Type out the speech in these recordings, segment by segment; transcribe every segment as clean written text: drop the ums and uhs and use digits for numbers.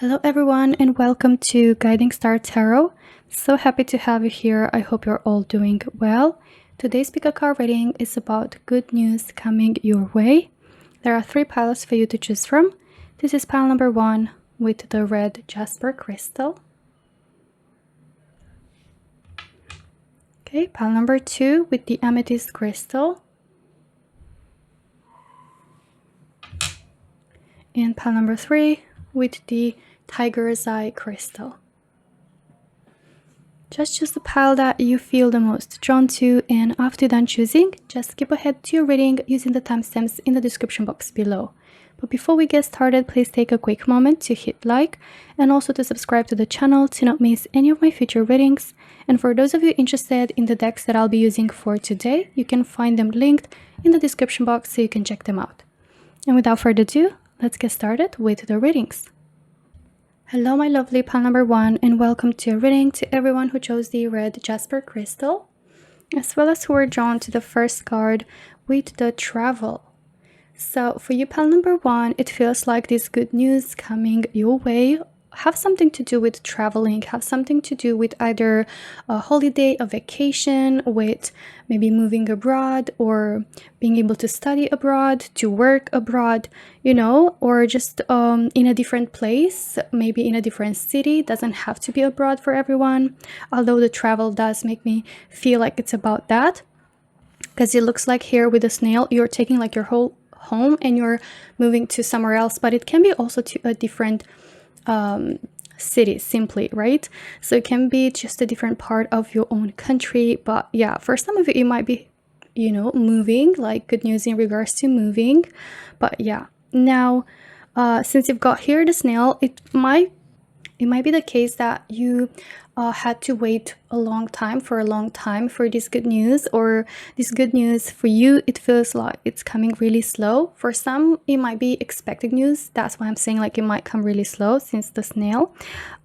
Hello everyone and welcome to Guiding Star Tarot. So happy to have you here. I hope you're all doing well. Today's pick a card reading is about good news coming your way. There are 3 piles for you to choose from. This is pile number 1 with the red Jasper crystal. Okay, pile number 2 with the Amethyst crystal. And pile number 3 with the Tiger's Eye crystal. Just choose the pile that you feel the most drawn to, and after done choosing, just skip ahead to your reading using the timestamps in the description box below. But before we get started, please take a quick moment to hit like and also to subscribe to the channel to not miss any of my future readings. And for those of you interested in the decks that I'll be using for today, you can find them linked in the description box so you can check them out. And without further ado, let's get started with the readings. Hello my lovely pile number 1 and welcome to a reading to everyone who chose the red Jasper crystal, as well as who were drawn to the first card with the travel. So for you pile number 1, it feels like this good news coming your way have something to do with traveling, have something to do with either a holiday, a vacation, with maybe moving abroad or being able to study abroad, to work abroad, you know, or just in a different place, maybe in a different city. Doesn't have to be abroad for everyone, although the travel does make me feel like it's about that, because it looks like here with the snail, you're taking like your whole home and you're moving to somewhere else, but it can be also to a different city simply, right? So it can be just a different part of your own country. But yeah, for some of you, it might be, you know, moving, like good news in regards to moving. But yeah, now since you've got here the snail, it might be the case that you had to wait a long time for this good news, or this good news for you, it feels like it's coming really slow. For some, it might be expected news. That's why I'm saying like it might come really slow since the snail.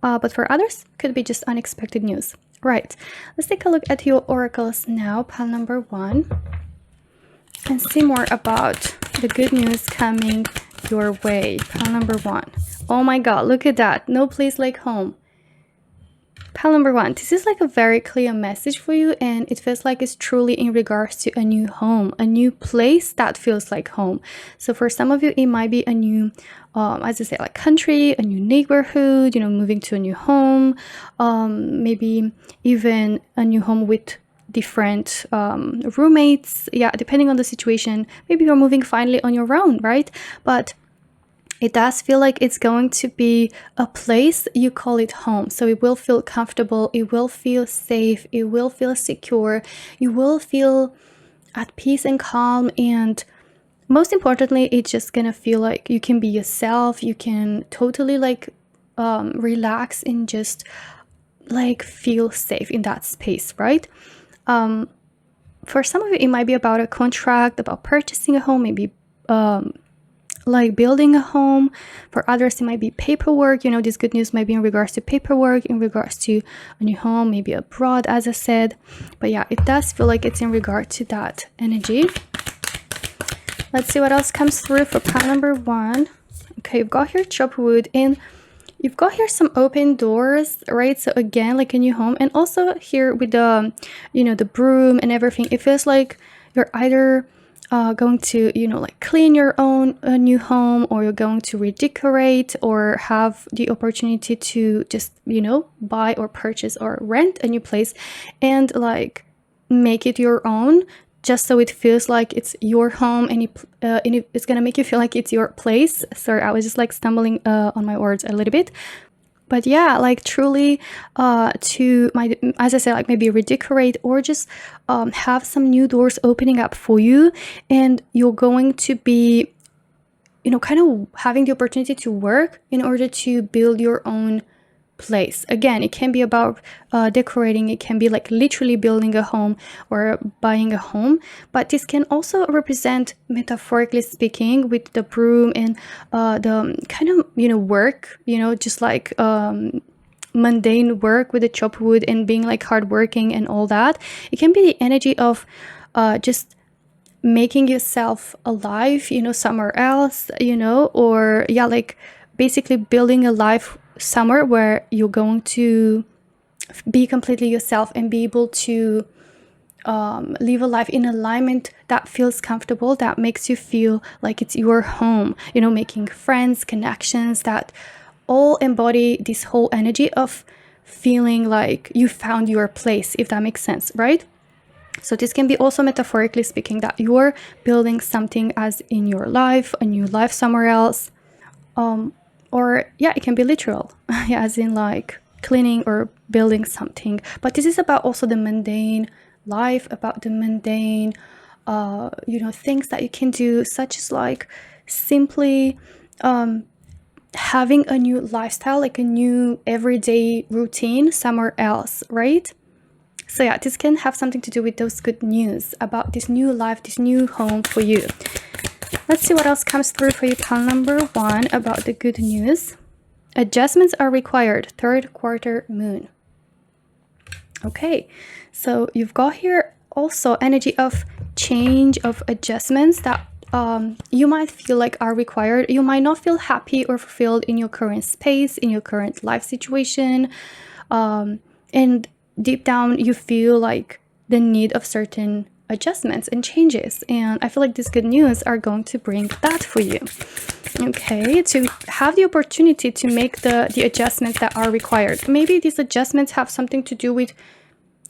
But for others, could be just unexpected news. Right, let's take a look at your oracles now, pile number 1, and see more about the good news coming your way. Pile number 1. Oh my god, look at that. No place like home. Pile number 1, this is like a very clear message for you, and it feels like it's truly in regards to a new home, a new place that feels like home. So for some of you, it might be a new, as I say, like country, a new neighborhood, you know, moving to a new home, maybe even a new home with different roommates. Yeah, depending on the situation, maybe you're moving finally on your own, right? But it does feel like it's going to be a place you call it home. So it will feel comfortable, it will feel safe, it will feel secure, you will feel at peace and calm, and most importantly, it's just gonna feel like you can be yourself. You can totally like relax and just like feel safe in that space, right? For some of you, it might be about a contract, about purchasing a home, maybe like building a home. For others, it might be paperwork. You know, this good news might be in regards to paperwork, in regards to a new home, maybe abroad, as I said. But yeah, it does feel like it's in regard to that energy. Let's see what else comes through for pile number 1. Okay, you've got here chopped wood, and you've got here some open doors, right? So again, like a new home, and also here with the, you know, the broom and everything, it feels like you're either going to, you know, like clean your own new home, or you're going to redecorate, or have the opportunity to just, you know, buy or purchase or rent a new place and like make it your own, just so it feels like it's your home, and it's gonna make you feel like it's your place. Sorry, I was just like stumbling on my words a little bit. But yeah, like truly as I said, like maybe redecorate, or just have some new doors opening up for you, and you're going to be, you know, kind of having the opportunity to work in order to build your own place. Again, it can be about decorating, it can be like literally building a home or buying a home, but this can also represent, metaphorically speaking, with the broom and the kind of, you know, work, you know, just like mundane work with the chopped wood and being like hardworking and all that. It can be the energy of just making yourself alive, you know, somewhere else, you know, or yeah, like basically building a life somewhere where you're going to be completely yourself and be able to live a life in alignment that feels comfortable, that makes you feel like it's your home, you know, making friends, connections that all embody this whole energy of feeling like you found your place, if that makes sense, right? So this can be also metaphorically speaking, that you're building something as in your life, a new life somewhere else. Or yeah, it can be literal, yeah, as in like cleaning or building something. But this is about also the mundane life, about the mundane, you know, things that you can do, such as like simply having a new lifestyle, like a new everyday routine somewhere else, right? So yeah, this can have something to do with those good news about this new life, this new home for you. Let's see what else comes through for you, pile number 1, about the good news. Adjustments are required, 3rd quarter moon. Okay, so you've got here also energy of change, of adjustments that you might feel like are required. You might not feel happy or fulfilled in your current space, in your current life situation. And deep down, you feel like the need of certain adjustments and changes. And I feel like these good news are going to bring that for you. Okay, to have the opportunity to make the adjustments that are required. Maybe these adjustments have something to do with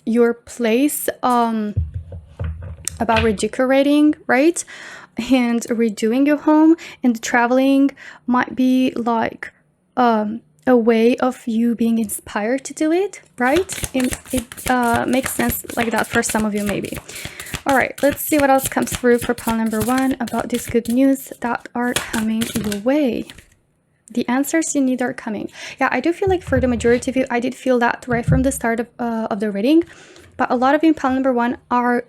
your place, about redecorating, right? And redoing your home, and traveling might be like a way of you being inspired to do it, right? And it makes sense like that for some of you, maybe. All right, let's see what else comes through for pile number 1 about this good news that are coming your way. The answers you need are coming. Yeah, I do feel like for the majority of you, I did feel that right from the start of the reading. But a lot of you in pile number 1 are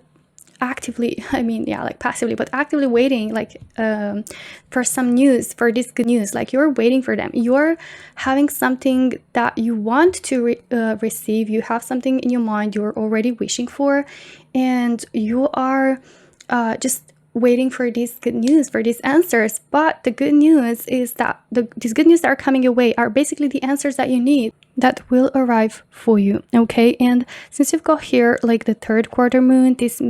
actively, I mean, yeah, like passively, but actively waiting, like for some news, for this good news. Like you're waiting for them. You're having something that you want to receive. You have something in your mind you're already wishing for, and you are just waiting for these good news, for these answers. But the good news is that these good news that are coming your way are basically the answers that you need, that will arrive for you. Okay, and since you've got here like the 3rd quarter moon, this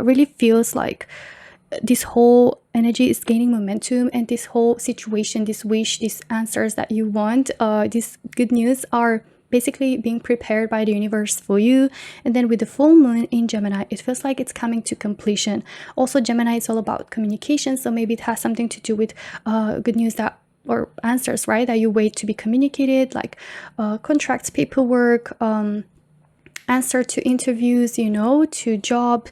really feels like this whole energy is gaining momentum, and this whole situation, this wish, these answers that you want, these good news are basically being prepared by the universe for you. And then with the full moon in Gemini, it feels like it's coming to completion. Also, Gemini is all about communication, so maybe it has something to do with good news that, or answers, right, that you wait to be communicated, like contracts, paperwork, answer to interviews, you know, to job,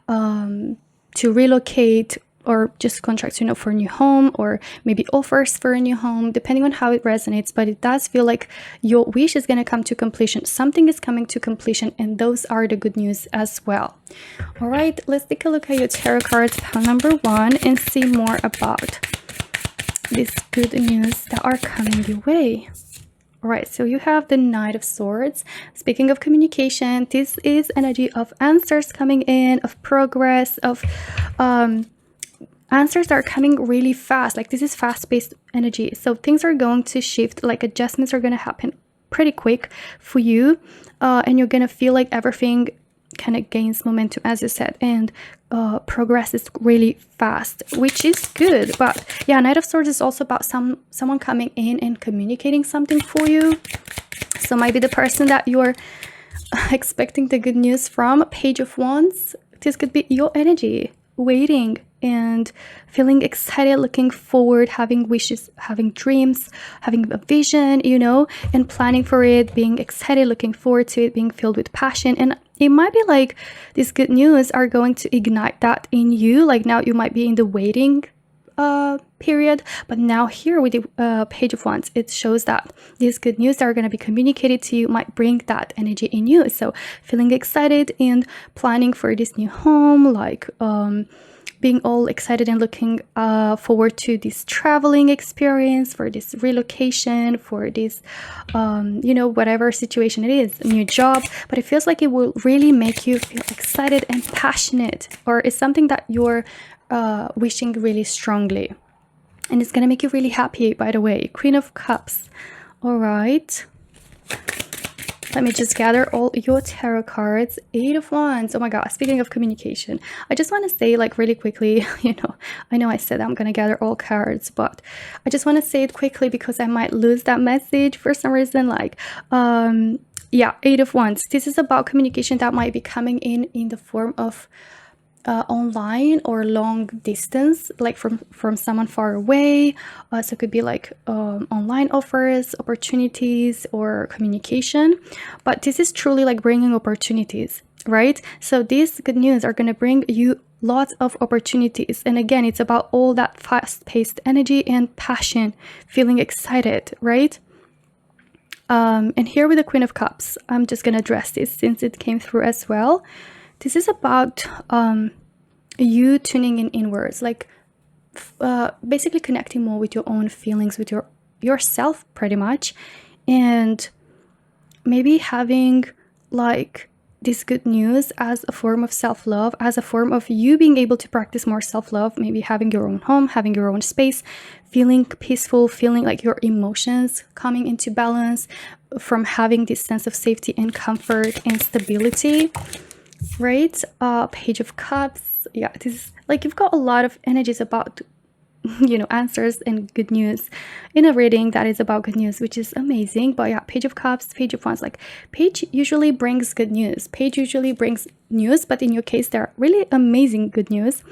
to relocate, or just contracts, you know, for a new home, or maybe offers for a new home, depending on how it resonates. But it does feel like your wish is going to come to completion. Something is coming to completion, and those are the good news as well. All right, let's take a look at your tarot cards, pile number 1, and see more about this good news that are coming your way. All right, so you have the Knight of Swords. Speaking of communication, this is energy of answers coming in, of progress, of answers that are coming really fast. Like this is fast-paced energy, so things are going to shift, like adjustments are going to happen pretty quick for you, and you're going to feel like everything kind of gains momentum, as you said, and progress is really fast, which is good. But yeah, Knight of Swords is also about someone coming in and communicating something for you. So maybe the person that you're expecting the good news from, Page of Wands, this could be your energy, waiting and feeling excited, looking forward, having wishes, having dreams, having a vision, you know, and planning for it, being excited, looking forward to it, being filled with passion. And it might be like these good news are going to ignite that in you. Like now you might be in the waiting period, but now here with the Page of Wands, it shows that these good news that are going to be communicated to you might bring that energy in you. So feeling excited and planning for this new home, like being all excited and looking forward to this traveling experience, for this relocation, for this you know, whatever situation it is, a new job. But it feels like it will really make you feel excited and passionate, or it's something that you're wishing really strongly, and it's gonna make you really happy. By the way, Queen of Cups. All right. Let me just gather all your tarot cards. 8 of Wands. Oh my god, speaking of communication, I just want to say like really quickly, I know I said I'm going to gather all cards, but I just want to say it quickly because I might lose that message for some reason. Like, yeah, 8 of Wands. This is about communication that might be coming in the form of online or long distance, like from someone far away. So it could be like online offers, opportunities, or communication. But this is truly like bringing opportunities, right? So these good news are going to bring you lots of opportunities. And again, it's about all that fast-paced energy and passion, feeling excited, right? And here with the Queen of Cups, I'm just going to address this since it came through as well. This is about you tuning in inwards, like basically connecting more with your own feelings, with yourself pretty much, and maybe having like this good news as a form of self-love, as a form of you being able to practice more self-love, maybe having your own home, having your own space, feeling peaceful, feeling like your emotions coming into balance from having this sense of safety and comfort and stability. Right? Page of Cups. Yeah, this is like you've got a lot of energies about answers and good news in a reading that is about good news, which is amazing. But yeah, Page of Cups, Page of Wands, like Page usually brings good news. Page usually brings news, but in your case they're really amazing good news.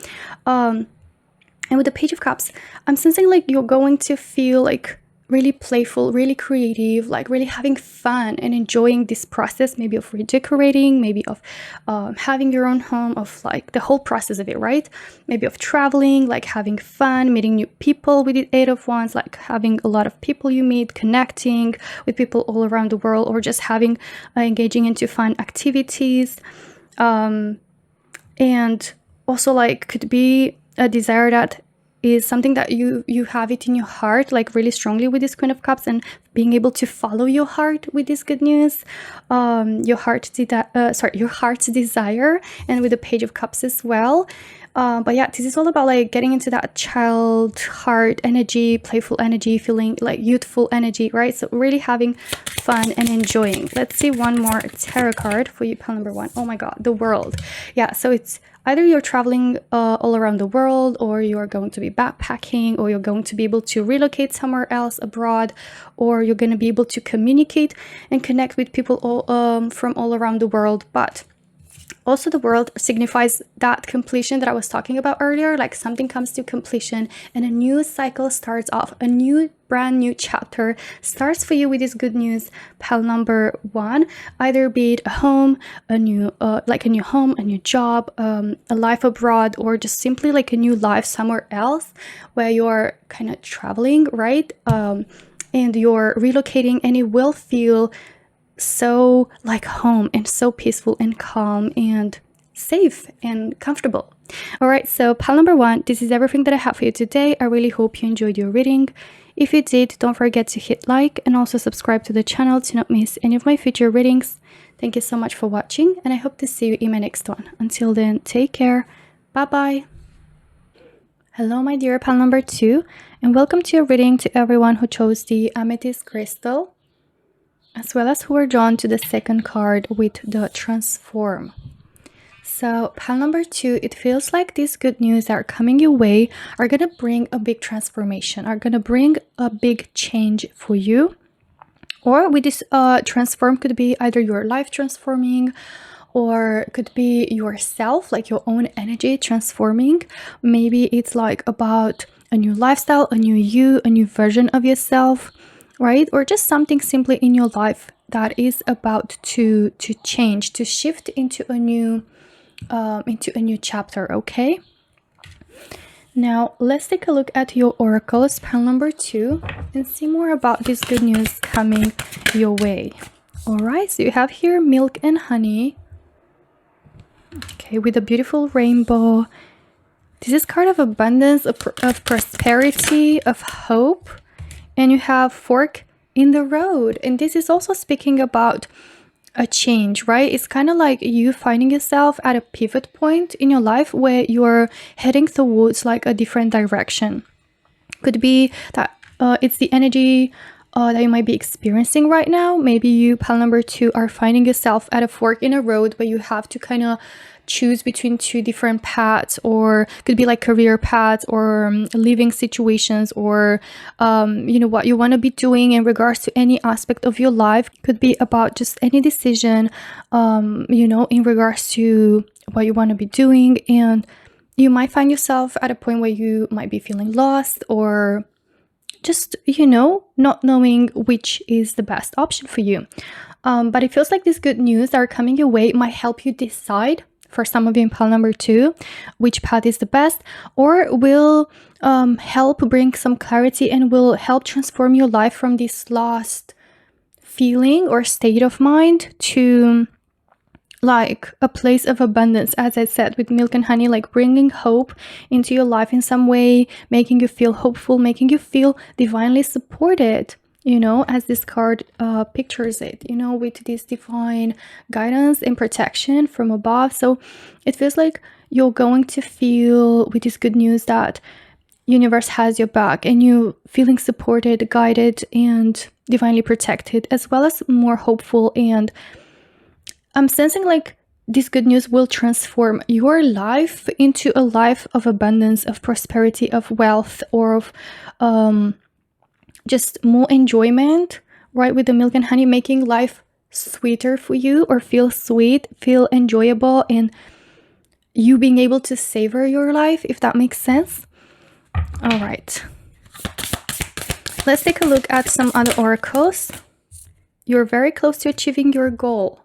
And with the Page of Cups, I'm sensing like you're going to feel like really playful, really creative, like really having fun and enjoying this process, maybe of redecorating, maybe of having your own home, of like the whole process of it, right? Maybe of traveling, like having fun, meeting new people with the 8 of Wands, like having a lot of people you meet, connecting with people all around the world, or just having engaging into fun activities. And also like could be a desire that is something that you have it in your heart, like really strongly with this Queen of Cups, and being able to follow your heart with this good news, your heart's desire, and with the Page of Cups as well. But yeah, this is all about like getting into that child heart energy, playful energy, feeling like youthful energy, right? So really having fun and enjoying. Let's see one more tarot card for you, pile number 1. Oh my god, the World. Yeah, so it's either you're traveling all around the world, or you're going to be backpacking, or you're going to be able to relocate somewhere else abroad, or you're going to be able to communicate and connect with people from all around the world. But also the World signifies that completion that I was talking about earlier, like something comes to completion and a new cycle starts off, a brand new chapter starts for you with this good news, pile number 1. Either be it a home, a new home, a new job, a life abroad, or just simply like a new life somewhere else where you're kind of traveling, right? And you're relocating, and it will feel so like home and so peaceful and calm and safe and comfortable. All right, so pile number 1, this is everything that I have for you today. I really hope you enjoyed your reading. If you did, don't forget to hit like and also subscribe to the channel to not miss any of my future readings. Thank you so much for watching, and I hope to see you in my next one. Until then, take care. Bye bye. Hello my dear pile number 2, and welcome to your reading to everyone who chose the Amethyst crystal, as well as who were drawn to the second card with the Transform. So pile number 2, it feels like these good news that are coming your way are going to bring a big transformation, are going to bring a big change for you. Or with this Transform could be either your life transforming, or could be yourself, like your own energy transforming. Maybe it's like about a new lifestyle, a new you, a new version of yourself, right? Or just something simply in your life that is about to change, to shift into a new chapter. Okay, now let's take a look at your oracles, pile number 2, and see more about this good news coming your way. All right, so you have here Milk and Honey, okay, with a beautiful rainbow. This is card of abundance, of prosperity, of hope. And you have Fork in the Road, and this is also speaking about a change, right? It's kind of like you finding yourself at a pivot point in your life where you're heading towards like a different direction. Could be that it's the energy that you might be experiencing right now. Maybe you, pile number 2, are finding yourself at a fork in a road where you have to kind of choose between 2 different paths, or could be like career paths, or living situations, or you know, what you want to be doing in regards to any aspect of your life. Could be about just any decision, you know, in regards to what you want to be doing. And you might find yourself at a point where you might be feeling lost, or just, you know, not knowing which is the best option for you. But it feels like these good news that are coming your way might help you decide, for some of you in pile number 2, which path is the best, or will help bring some clarity and will help transform your life from this lost feeling or state of mind to like a place of abundance, as I said, with milk and honey, like bringing hope into your life in some way, making you feel hopeful, making you feel divinely supported, you know, as this card pictures it, you know, with this divine guidance and protection from above. So it feels like you're going to feel, with this good news, that universe has your back and you feeling supported, guided, and divinely protected, as well as more hopeful. And I'm sensing like this good news will transform your life into a life of abundance, of prosperity, of wealth, or of just more enjoyment, right? With the milk and honey, making life sweeter for you, or feel sweet, feel enjoyable, and you being able to savor your life, if that makes sense. All right. Let's take a look at some other oracles. You're very close to achieving your goal.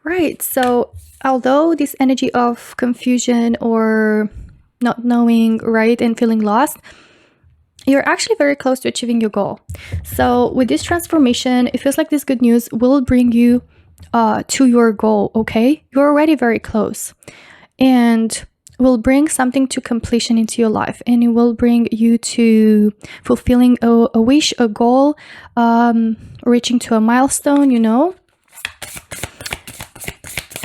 Right, so although this energy of confusion or not knowing, right, and feeling lost, you're actually very close to achieving your goal. So with this transformation, it feels like this good news will bring you to your goal, okay? You're already very close, and will bring something to completion into your life, and it will bring you to fulfilling a wish, a goal, reaching to a milestone, you know.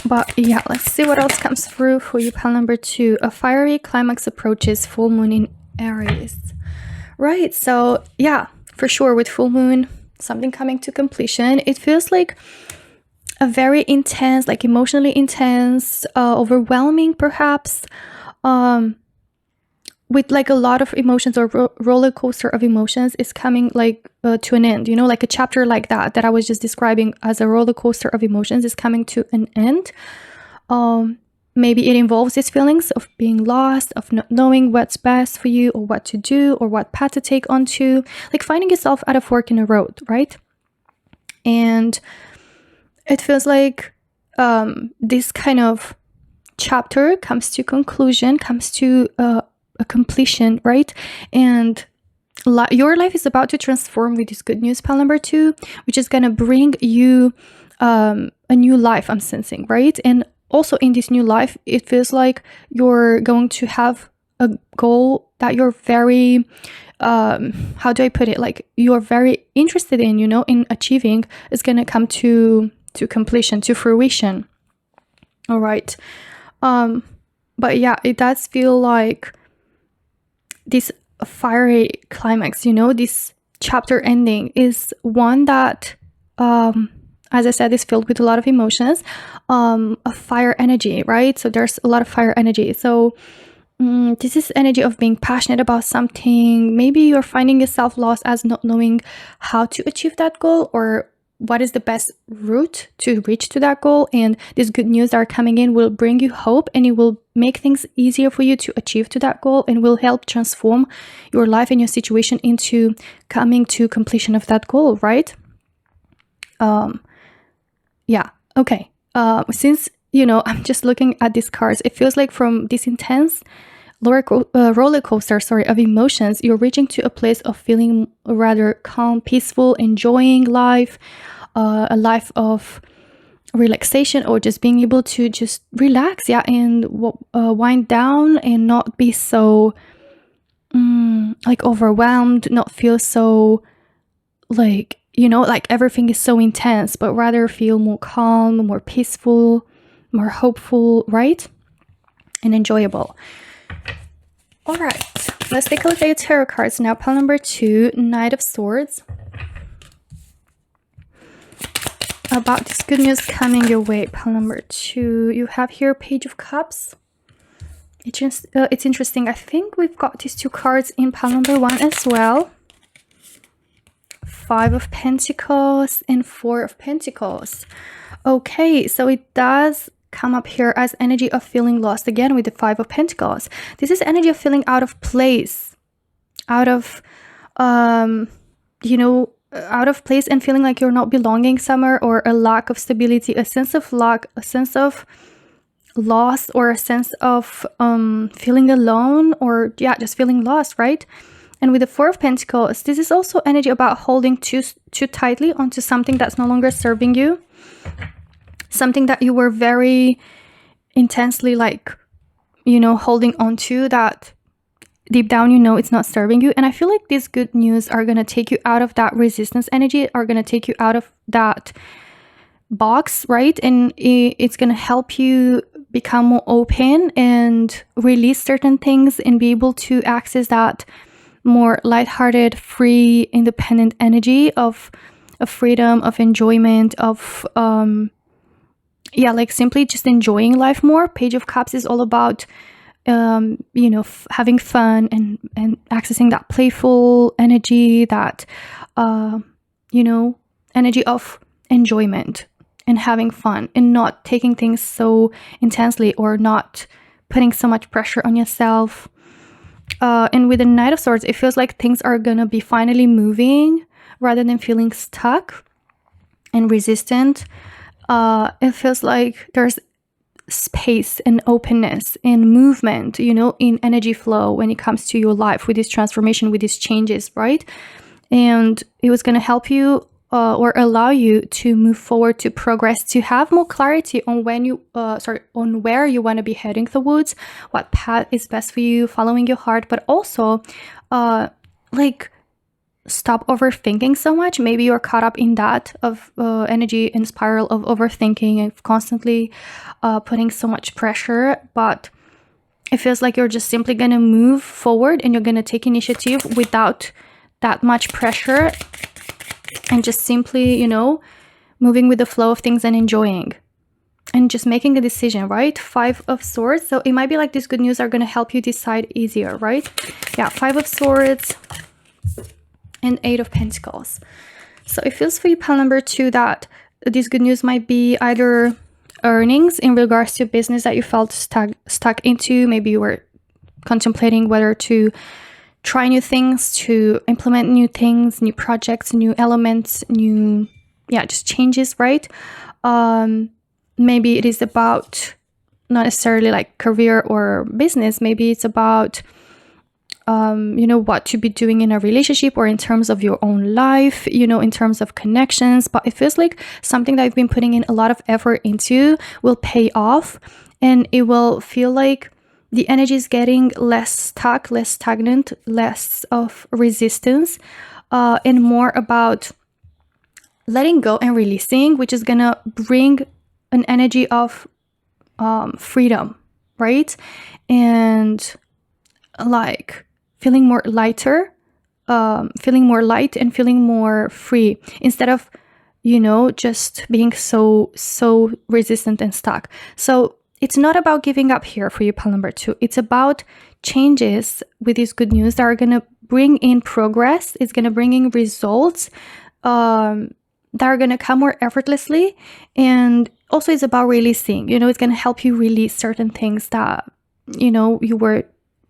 But yeah, let's see what else comes through for you, pile number 2. A fiery climax approaches, full moon in Aries. Right, so yeah, for sure, with full moon, something coming to completion. It feels like a very intense, like emotionally intense, overwhelming perhaps, with like a lot of emotions, or roller coaster of emotions is coming like to an end, you know, like a chapter like that I was just describing as a roller coaster of emotions is coming to an end. Maybe it involves these feelings of being lost, of not knowing what's best for you, or what to do, or what path to take onto, like finding yourself at a fork in the road, right? And it feels like this kind of chapter comes to conclusion, comes to a completion, right? And your life is about to transform with this good news, pile number 2, which is gonna bring you a new life, I'm sensing, right? And also in this new life, it feels like you're going to have a goal that you're very how do I put it, like you're very interested in, you know, in achieving, is gonna come to completion, to fruition. All right. But yeah, it does feel like this fiery climax, you know, this chapter ending is one that, as I said, is filled with a lot of emotions, a fire energy, right? So there's a lot of fire energy. So this is energy of being passionate about something. Maybe you're finding yourself lost as not knowing how to achieve that goal, or what is the best route to reach to that goal. And these good news that are coming in will bring you hope, and it will make things easier for you to achieve to that goal, and will help transform your life and your situation into coming to completion of that goal, right? Yeah, okay. Since, you know, I'm just looking at these cards, it feels like from this intense roller coaster, of emotions, you're reaching to a place of feeling rather calm, peaceful, enjoying life, a life of relaxation, or just being able to just relax, yeah, and wind down and not be so like overwhelmed, not feel so like, you know, like everything is so intense, but rather feel more calm, more peaceful, more hopeful, right? And enjoyable. All right, let's take a look at your tarot cards now. Pile number 2, Knight of Swords. about this good news coming your way, pile number 2. You have here Page of Cups. It's interesting. I think we've got these 2 cards in pile number 1 as well. 5 of Pentacles and 4 of Pentacles. Okay, so it does come up here as energy of feeling lost again with the 5 of Pentacles. This is energy of feeling out of place, out of out of place, and feeling like you're not belonging somewhere, or a lack of stability, a sense of lack, a sense of loss, or a sense of feeling alone, or just feeling lost, right? And with the 4 of Pentacles, this is also energy about holding too tightly onto something that's no longer serving you, something that you were very intensely holding on to, that deep down it's not serving you. And I feel like these good news are going to take you out of that resistance energy, are going to take you out of that box, right? And it's going to help you become more open and release certain things and be able to access that more lighthearted, free, independent energy of freedom, of enjoyment, of simply just enjoying life more. Page of Cups is all about having fun and accessing that playful energy, that energy of enjoyment and having fun, and not taking things so intensely, or not putting so much pressure on yourself. And with the Knight of Swords, it feels like things are gonna be finally moving rather than feeling stuck and resistant. It feels like there's space and openness and movement, in energy flow when it comes to your life, with this transformation, with these changes, right? And it was going to help you or allow you to move forward, to progress, to have more clarity on on where you want to be heading towards, what path is best for you, following your heart, but also stop overthinking so much. Maybe you're caught up in that of energy and spiral of overthinking and constantly putting so much pressure, but it feels like you're just simply gonna move forward and you're gonna take initiative without that much pressure, and just simply moving with the flow of things and enjoying and just making a decision, right? 5 of Swords. So it might be like these good news are gonna help you decide easier, right? 5 of Swords and 8 of Pentacles. So it feels for you, pile number 2, that this good news might be either earnings in regards to business that you felt stuck into. Maybe you were contemplating whether to try new things, to implement new things, new projects, new elements, just changes, right? Maybe it is about not necessarily like career or business. Maybe it's about what to be doing in a relationship, or in terms of your own life, in terms of connections. But it feels like something that you've been putting in a lot of effort into will pay off, and it will feel like the energy is getting less stuck, less stagnant, less of resistance, and more about letting go and releasing, which is gonna bring an energy of freedom, right? And feeling more lighter, feeling more light and feeling more free, instead of just being so resistant and stuck. So it's not about giving up here for you, pile number 2. It's about changes with this good news that are going to bring in progress. It's going to bring in results that are going to come more effortlessly. And also it's about releasing, it's going to help you release certain things that you were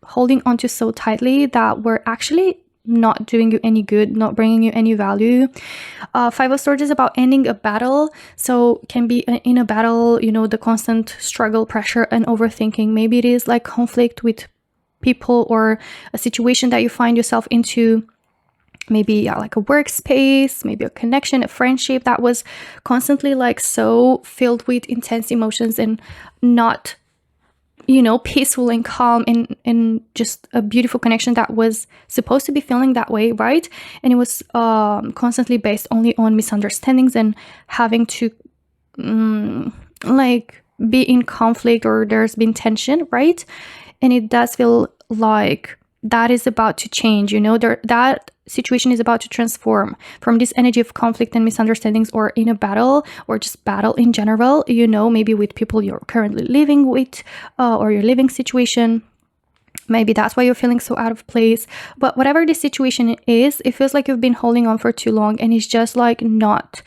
holding onto so tightly, that were actually not doing you any good, not bringing you any value. 5 of Swords is about ending a battle. So can be in a battle, the constant struggle, pressure, and overthinking. Maybe it is like conflict with people, or a situation that you find yourself into. Maybe like a workspace, maybe a connection, a friendship that was constantly so filled with intense emotions and not peaceful and calm, and just a beautiful connection that was supposed to be feeling that way, right? And it was constantly based only on misunderstandings and having to be in conflict, or there's been tension, right? And it does feel like that is about to change, that situation is about to transform from this energy of conflict and misunderstandings, or in a battle, or just battle in general, maybe with people you're currently living with, or your living situation. Maybe that's why you're feeling so out of place. But whatever the situation is, it feels like you've been holding on for too long, and it's just like not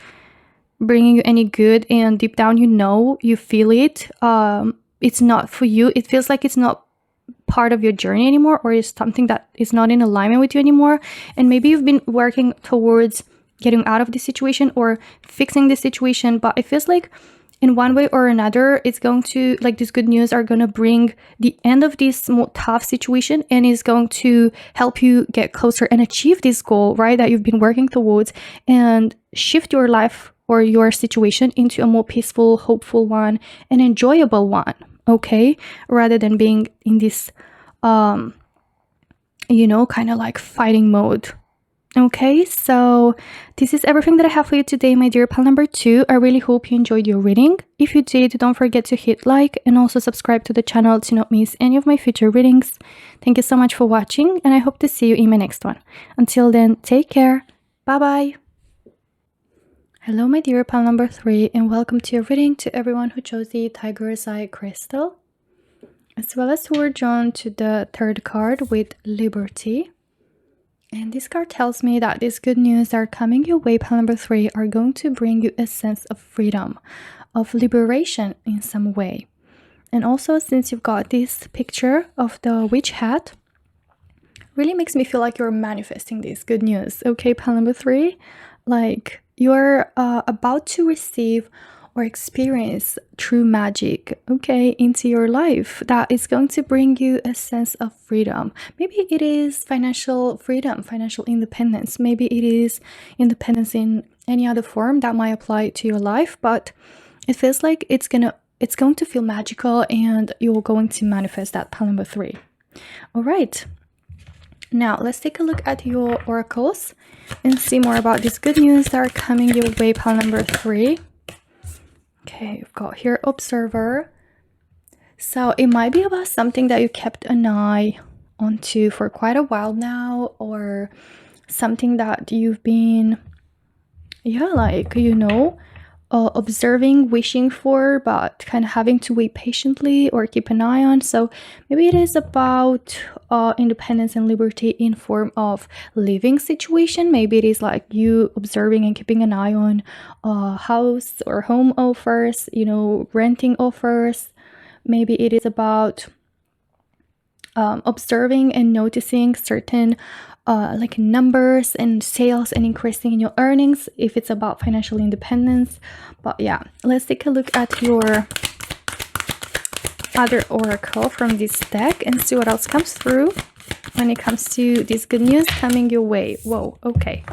bringing you any good. And deep down, you feel it. It's not for you. It feels like it's not part of your journey anymore, or is something that is not in alignment with you anymore. And maybe you've been working towards getting out of this situation or fixing this situation, but it feels like in one way or another, it's going to, like, these good news are going to bring the end of this more tough situation, and is going to help you get closer and achieve this goal, right, that you've been working towards, and shift your life or your situation into a more peaceful, hopeful one, and enjoyable one. Okay, rather than being in this kind of like fighting mode. Okay, so this is everything that I have for you today, my dear pal number 2. I really hope you enjoyed your reading. If you did, don't forget to hit like and also subscribe to the channel to not miss any of my future readings. Thank you so much for watching, and I hope to see you in my next one. Until then, take care. Bye bye. Hello, my dear pal number 3, and welcome to your reading to everyone who chose the Tiger's Eye crystal, as well as who were drawn to the third card with Liberty. And this card tells me that these good news that are coming your way, pal number 3, are going to bring you a sense of freedom, of liberation in some way. And also, since you've got this picture of the witch hat, really makes me feel like you're manifesting this good news. Okay, pal number 3, like you're about to receive or experience true magic, okay, into your life that is going to bring you a sense of freedom. Maybe it is financial freedom, financial independence. Maybe it is independence in any other form that might apply to your life, but it feels like it's going to feel magical, and you're going to manifest that, pal number 3. All right. Now, let's take a look at your oracles and see more about this good news that are coming your way, pal number 3. Okay, you've got here Observer. So it might be about something that you kept an eye onto for quite a while now, or something that you've been, observing, wishing for, but kind of having to wait patiently or keep an eye on. So maybe it is about independence and liberty in form of living situation. Maybe it is like you observing and keeping an eye on house or home offers, renting offers. Maybe it is about observing and noticing certain like numbers and sales and increasing in your earnings, if it's about financial independence. But yeah, let's take a look at your other oracle from this deck and see what else comes through when it comes to this good news coming your way. Whoa, okay.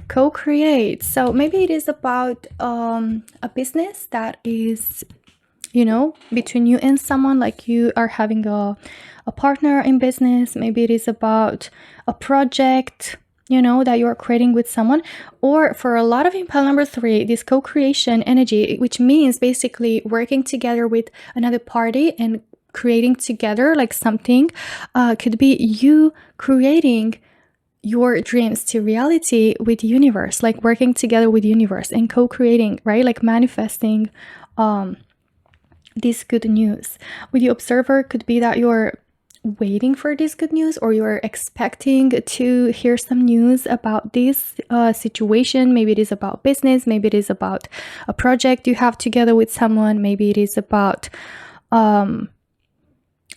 Co-create. So maybe it is about a business that is, between you and someone, like you are having a partner in business. Maybe it is about a project, that you're creating with someone. Or for a lot of you, pal number 3, this co-creation energy, which means basically working together with another party and creating together like something, could be you creating your dreams to reality with the universe, like working together with the universe and co-creating, right? Like manifesting this good news. With the Observer, could be that you're waiting for this good news, or you're expecting to hear some news about this situation. Maybe it is about business, maybe it is about a project you have together with someone, maybe it is about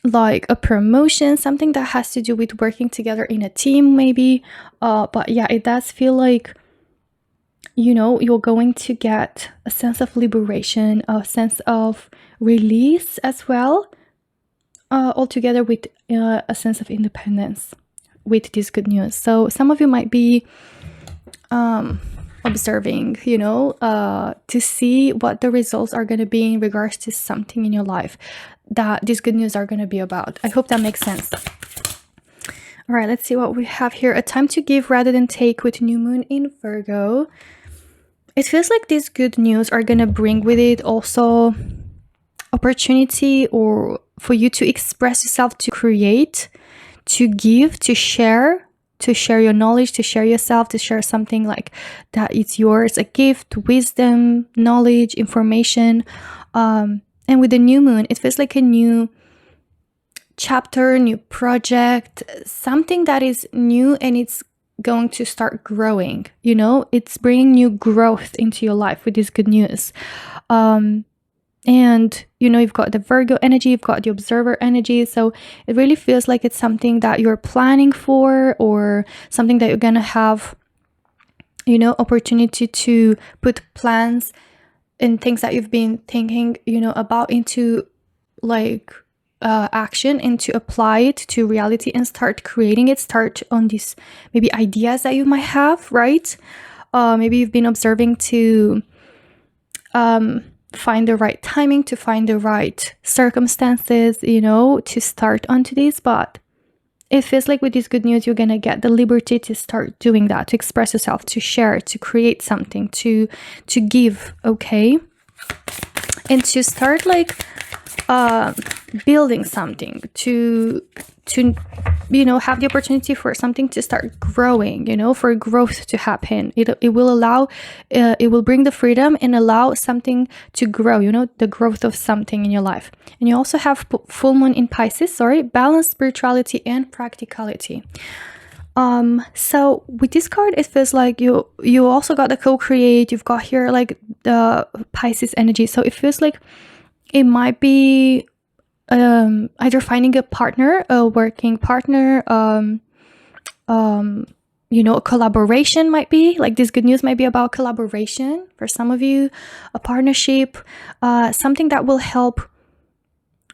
like a promotion, something that has to do with working together in a team, maybe. But yeah, it does feel like you're going to get a sense of liberation, a sense of release as well, altogether with a sense of independence with this good news. So some of you might be observing, to see what the results are going to be in regards to something in your life that these good news are going to be about. I hope that makes sense. All right, let's see what we have here. A time to give rather than take with new moon in Virgo. It feels like these good news are going to bring with it also opportunity, or for you to express yourself, to create, to give, to share to share your knowledge, to share yourself, to share something like that it's yours, a gift, wisdom, knowledge, information. And with the new moon, it feels like a new chapter, new project, something that is new, and it's going to start growing. It's bringing new growth into your life with this good news. And you've got the Virgo energy, you've got the observer energy, so it really feels like it's something that you're planning for, or something that you're gonna have opportunity to put plans and things that you've been thinking about into like action, and to apply it to reality and start creating it, start on these maybe ideas that you might have, right? Maybe you've been observing to find the right timing, to find the right circumstances, to start onto this. But it feels like with this good news, you're gonna get the liberty to start doing that, to express yourself, to share, to create something, to give, okay? And to start like building something, to have the opportunity for something to start growing, for growth to happen. It will allow, it will bring the freedom and allow something to grow, the growth of something in your life. And you also have full moon in Pisces, balance, spirituality, and practicality. So with this card, it feels like you also got the co-create, you've got here like the Pisces energy. So it feels like it might be either finding a partner, a working partner, a collaboration might be, like this good news might be about collaboration for some of you, a partnership, something that will help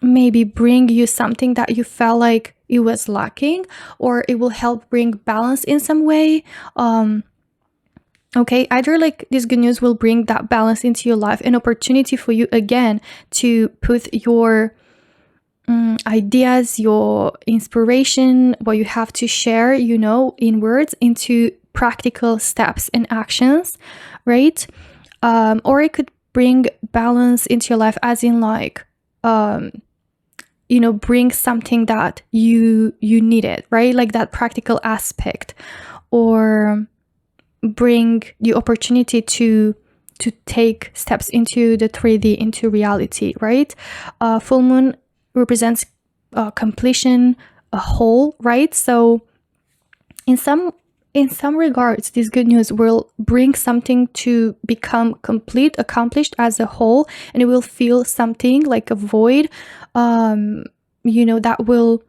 maybe bring you something that you felt like it was lacking, or it will help bring balance in some way. Okay, either like this good news will bring that balance into your life, an opportunity for you again to put your ideas, your inspiration, what you have to share, in words, into practical steps and actions, right? Or it could bring balance into your life, as in like, bring something that you needed, right? Like that practical aspect, or bring the opportunity to take steps into the 3D, into reality, right? Full moon represents completion, a whole, right? So in some regards, this good news will bring something to become complete, accomplished as a whole, and it will feel something like a void, that will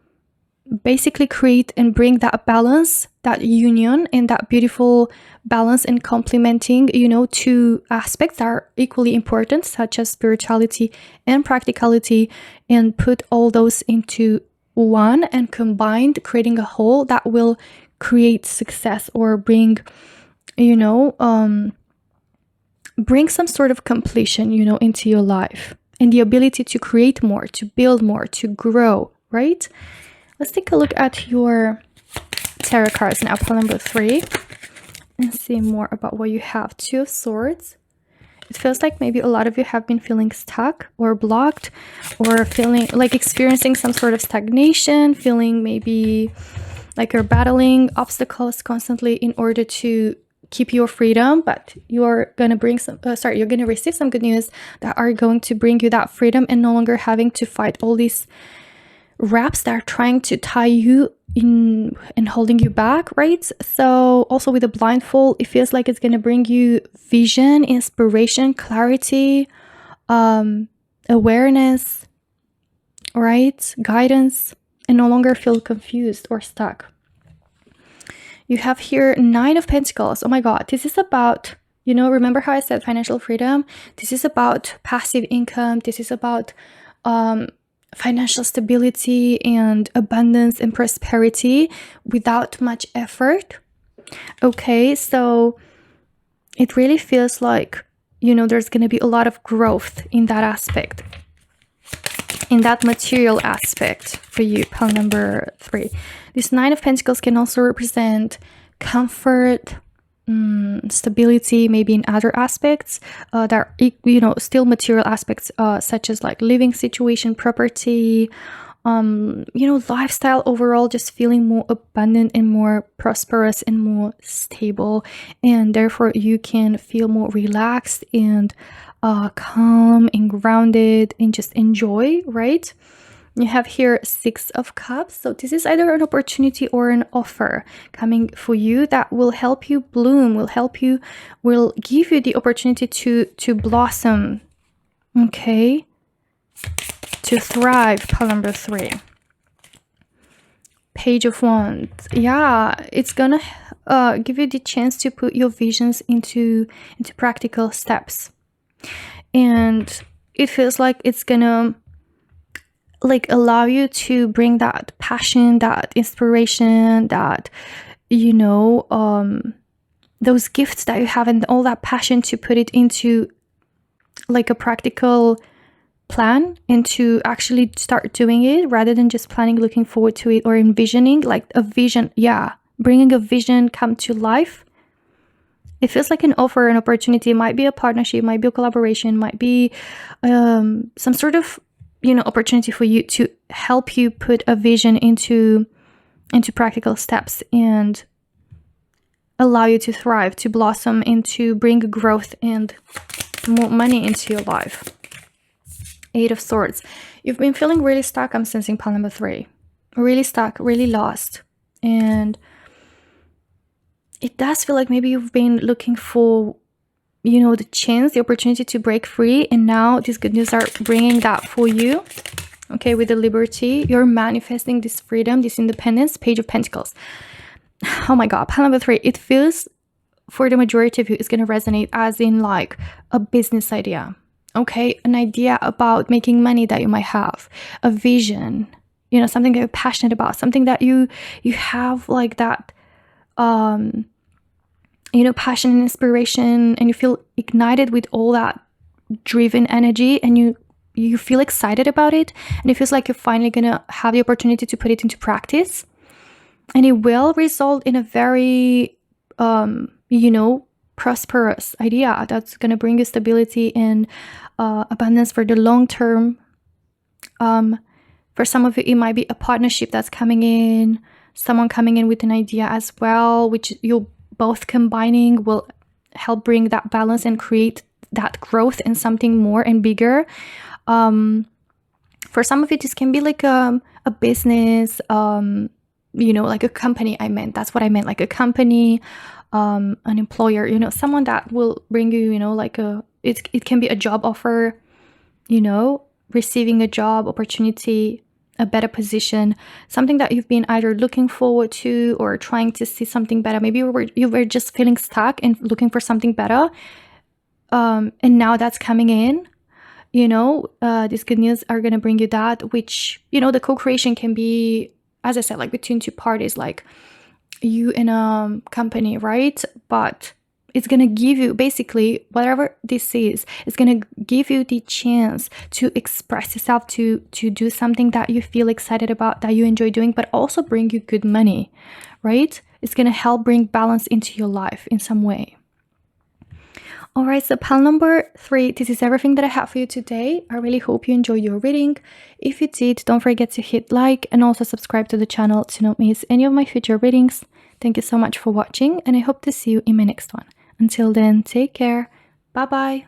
basically create and bring that balance, that union, and that beautiful balance and complementing, two aspects that are equally important, such as spirituality and practicality, and put all those into one and combined, creating a whole that will create success, or bring, bring some sort of completion, into your life, and the ability to create more, to build more, to grow, right? Let's take a look at your tarot cards now, pile number 3, and see more about what you have. 2 of Swords. It feels like maybe a lot of you have been feeling stuck or blocked, or feeling like experiencing some sort of stagnation, feeling maybe like you're battling obstacles constantly in order to keep your freedom. But you're gonna bring some you're gonna receive some good news that are going to bring you that freedom, and no longer having to fight all these wraps that are trying to tie you in and holding you back, right? So also with the blindfold, it feels like it's going to bring you vision, inspiration, clarity, awareness, right? Guidance, and no longer feel confused or stuck. You have here 9 of Pentacles. Oh my God, this is about, remember how I said financial freedom? This is about passive income. This is about financial stability and abundance and prosperity without much effort. Okay, so it really feels like, there's going to be a lot of growth in that aspect, in that material aspect for you, pile number 3. This 9 of Pentacles can also represent comfort, stability, maybe in other aspects that are, still material aspects, such as like living situation, property, lifestyle overall, just feeling more abundant and more prosperous and more stable, and therefore you can feel more relaxed and calm and grounded and just enjoy, right? You have here 6 of Cups. So this is either an opportunity or an offer coming for you that will help you bloom, will give you the opportunity to blossom, okay? To thrive, pile number 3. Page of Wands. Yeah, it's gonna give you the chance to put your visions into practical steps. And it feels like it's gonna allow you to bring that passion, that inspiration, that those gifts that you have and all that passion, to put it into a practical plan and to actually start doing it rather than just planning, looking forward to it, or envisioning a vision. Yeah, bringing a vision come to life. It feels like an offer, an opportunity. It might be a partnership, might be a collaboration, might be some sort of opportunity for you to help you put a vision into practical steps and allow you to thrive, to blossom, and to bring growth and more money into your life. 8 of Swords. You've been feeling really stuck, I'm sensing, pile number 3. Really stuck, really lost. And it does feel like maybe you've been looking for the chance, the opportunity to break free, and now these good news are bringing that for you. Okay, with the liberty, you're manifesting this freedom, this independence. Page of Pentacles. Oh my god, pile number 3. It feels for the majority of you it's going to resonate as in a business idea. Okay, an idea about making money that you might have, a vision, something that you're passionate about, something that you have that passion and inspiration, and you feel ignited with all that driven energy, and you feel excited about it, and it feels like you're finally gonna have the opportunity to put it into practice, and it will result in a very prosperous idea that's gonna bring you stability and abundance for the long term. For some of you, it might be a partnership that's coming in, someone coming in with an idea as well, which you'll both combining will help bring that balance and create that growth and something more and bigger. For some of you, this can be a business, a company. That's what I meant, a company, an employer, someone that will bring you, it can be a job offer, receiving a job opportunity, a better position, something that you've been either looking forward to or trying to see something better. Maybe you were just feeling stuck and looking for something better, and now that's coming in. These good news are going to bring you that, which the co-creation can be, as I said, between 2 parties, you and a company, right? But it's going to give you, basically, whatever this is, it's going to give you the chance to express yourself, to do something that you feel excited about, that you enjoy doing, but also bring you good money, right? It's going to help bring balance into your life in some way. All right, so pile number 3, this is everything that I have for you today. I really hope you enjoyed your reading. If you did, don't forget to hit like and also subscribe to the channel to not miss any of my future readings. Thank you so much for watching, and I hope to see you in my next one. Until then, take care. Bye-bye.